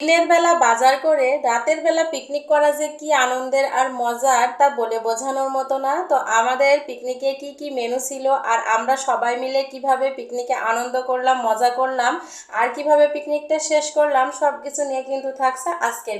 দিনের বেলা বাজার করে রাতের বেলা পিকনিক করা যে কি আনন্দের আর মজার তা বলে বোঝানোর মতো না। তো আমাদের পিকনিকে কি কি মেনু ছিল আর আমরা সবাই মিলে কিভাবে পিকনিকে আনন্দ করলাম, মজা করলাম আর কিভাবে পিকনিকটা শেষ করলাম, সব কিছু নিয়ে কিন্তু থাকছে আজকের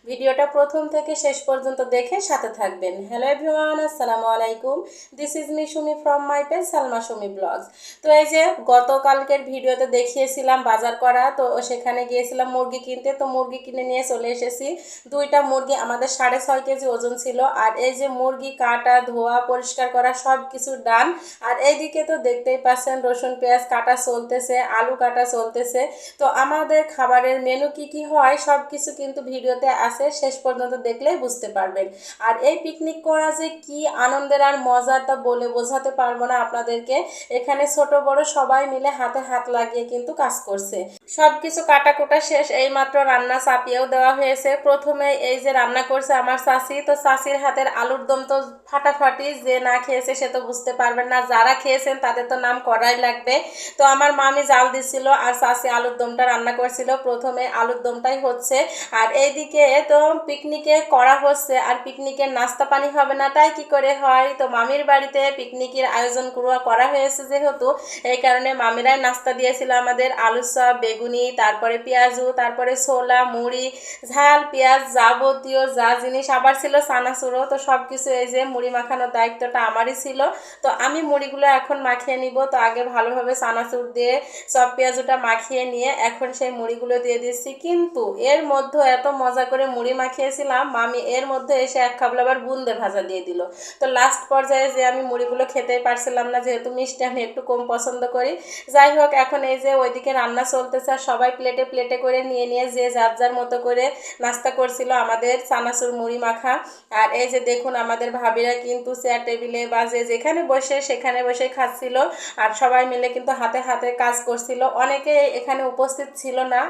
ভিডিওটা প্রথম থেকে শেষ পর্যন্ত দেখে সাথে থাকবেন। হ্যালো এভরিওয়ান, আসসালামু আলাইকুম। This is me Sumi from my page Salma Sumi blogs. তো এই যে গতকালকের ভিডিওতে দেখিয়েছিলাম বাজার করা, তো সেখানে গিয়েছিলাম মুরগি কিনতে। তো মুরগি কিনে নিয়ে চলে এসেছি। দুইটা মুরগি আমাদের 6.5 কেজি ওজন ছিল। আর এই যে মুরগি কাটা, ধোয়া, পরিষ্কার করা সব কিছু ডান। আর এইদিকে তো দেখতেই পাচ্ছেন রসুন পেঁয়াজ কাটা চলতেছে, আলু কাটা চলতেছে। তো আমাদের খাবারের মেনু কি কি হয় সব কিছু কিন্তু ভিডিওতে আছে, শেষ পর্যন্ত দেখলেই বুঝতে পারবেন। আর এই পিকনিক করা যে কি আনন্দের আর মজার তা বলে বোঝাতে পারবো না আপনাদেরকে। এখানে ছোট বড় সবাই মিলে হাতে হাত লাগিয়ে কিন্তু কাজ করছে। সবকিছু কাটাকুটা শেষ, এই মাত্র রান্না চাপিয়েও দেওয়া হয়েছে। প্রথমে এই যে রান্না করছে আমার চাচি, তো চাচির হাতের আলুর দম তো ফাটাফাটি, যে না খেয়েছে সে তো বুঝতে পারবেন না, যারা খেয়েছেন তাদের তো নাম করাই লাগবে। তো আমার মামি জাল দিছিল আর চাচি আলুর দমটা রান্না করছিল। প্রথমে আলুর দমটাই হচ্ছে আর এইদিকে তো পিকনিকে করা হচ্ছে। আর পিকনিকের নাস্তা পানি হবে না তাই কি করে হয়, তো মামির বাড়িতে পিকনিকের আয়োজন করা হয়েছে যেহেতু, এই কারণে মামিরাই নাস্তা দিয়েছিল আমাদের আলু চপ, বেগুনি, তারপরে পেঁয়াজু, তারপরে ছোলা, মুড়ি, ঝাল, পেঁয়াজ, যাবতীয় যা জিনিস, আবার ছিল চানাচুরও। তো সব কিছু এই যে মুড়ি মাখানোর দায়িত্বটা আমারই ছিল। তো আমি মুড়িগুলো এখন মাখিয়ে নিব। তো আগে ভালোভাবে চানাচুর দিয়ে সব পেঁয়াজুটা মাখিয়ে নিয়ে এখন সেই মুড়িগুলো দিয়ে দিচ্ছি। কিন্তু এর মধ্যে এত মজা করে মুড়ি মাখিয়েছিলাম, মামি এর মধ্যে এসে এক খাবলা আবার বুন্দে ভাজা দিয়ে দিল। তো লাস্ট পর্যায়ে যে আমি মুড়িগুলো খেতেই পারছিলাম না, যেহেতু মিষ্টি আমি একটু কম পছন্দ করি। যাই হোক, এখন এই যে ওইদিকে রান্না চলতেছে আর সবাই প্লেটে প্লেটে করে নিয়ে নিয়ে যে যার যার মতো করে নাস্তা করছিল আমাদের চানাচুর মুড়ি মাখা। আর এই যে দেখুন আমাদের ভাবিরা কিন্তু চেয়ার টেবিলে বা যে যেখানে বসে সেখানে বসে খাচ্ছিল। আর সবাই মিলে কিন্তু হাতে হাতে কাজ করছিল, অনেকে এখানে উপস্থিত ছিল না।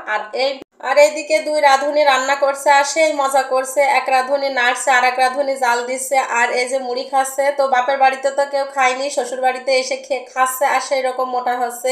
আর এইদিকে দুই রাঁধুনি রান্না করছে আর সেই মজা করছে, এক রাঁধুনি নাড়ছে আর এক রাঁধুনি জাল দিচ্ছে আর এই যে মুড়ি খাচ্ছে। তো বাপের বাড়িতে তো কেউ খায়নি, শ্বশুর বাড়িতে এসে খাচ্ছে আর সেই রকম মোটা হচ্ছে।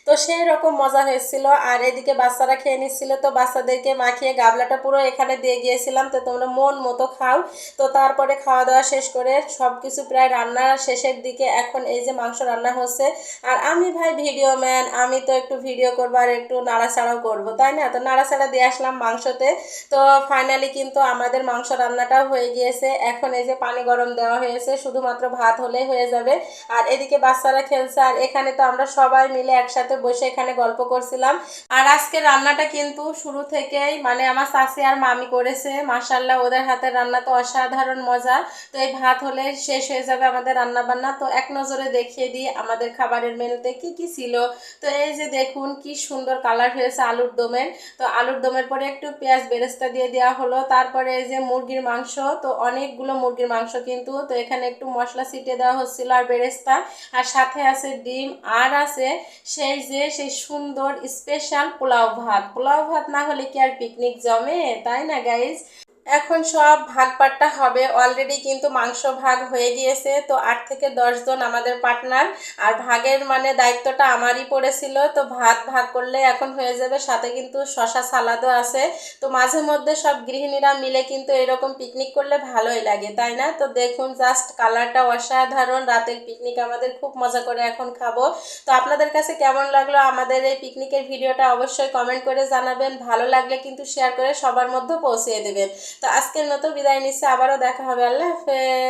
তো সেই রকম মজা হয়েছিল। আর এদিকে বাচ্চারা খেয়ে নিচ্ছিল, তো বাচ্চাদেরকে মাখিয়ে গাবলাটা পুরো এখানে দিয়ে গিয়েছিলাম, তো তোমরা মন মতো খাও। তো তারপরে খাওয়া দাওয়া শেষ করে সব কিছু প্রায় রান্নার শেষের দিকে, এখন এই যে মাংস রান্না হচ্ছে। আর আমি ভাই ভিডিও ম্যান, আমি তো একটু ভিডিও করবো আর একটু নাড়াচাড়াও করবো, তাই না? তো নাড়াচাড়া দিয়ে আসলাম মাংসতে। তো ফাইনালি কিন্তু আমাদের মাংস রান্নাটাও হয়ে গিয়েছে। এখন এই যে পানি গরম দেওয়া হয়েছে, শুধুমাত্র ভাত হলেই হয়ে যাবে। আর এদিকে বাচ্চারা খেলছে আর এখানে তো আমরা সবাই মিলে একসাথে বসে এখানে গল্প করছিলাম। আর আজকে রান্নাটা কিন্তু শুরু থেকেই মানে আমার চাচি আর মামি করেছে, মাশাআল্লাহ ওদের হাতের রান্না তো অসাধারণ মজা। তো এই ভাত হলে শেষ হয়ে যাবে আমাদের রান্না বান্না। তো এক নজরে দেখিয়ে দিই আমাদের খাবারের মেনুতে কি কি ছিল। তো এই যে দেখুন কি সুন্দর কালার হয়েছে আলুর দমের। তো আলুর দমের পরে একটু পেঁয়াজ বেরেস্তা দিয়ে দেওয়া হলো। তারপরে এই যে মুরগির মাংস, তো অনেকগুলো মুরগির মাংস কিন্তু, তো এখানে একটু মশলা ছিটিয়ে দেওয়া হচ্ছিল আর বেরেস্তা। আর সাথে আছে ডিম আর আছে সেই সুন্দর স্পেশাল পোলাও ভাত। পোলাও ভাত না হলে কি আর পিকনিক জমে, তাই না গাইজ? এখন সব ভাগবাট্টা হবে, অলরেডি কিন্তু মাংস ভাগ হয়ে গিয়েছে। তো 8 থেকে 10 জন আমাদের পার্টনার, আর ভাগের মানে দায়িত্বটা আমারই পড়েছিল। তো ভাত ভাগ করলে এখন হয়ে যাবে, সাথে কিন্তু শশা সালাদও আছে। তো মাঝে মধ্যে সব গৃহিণীরা মিলে কিন্তু এরকম পিকনিক করলে ভালোই লাগে, তাই না? তো দেখুন জাস্ট কালারটা অসাধারণ। রাতের পিকনিক আমাদের খুব মজা করে এখন খাবো। তো আপনাদের কাছে কেমন লাগলো আমাদের এই পিকনিকের ভিডিওটা অবশ্যই কমেন্ট করে জানাবেন। ভালো লাগলে কিন্তু শেয়ার করে সবার মধ্যে পৌঁছিয়ে দেবেন। তো আজকের মতো বিদায় নিচ্ছে, আবারও দেখা হবে। আল্লাহ হাফেজ।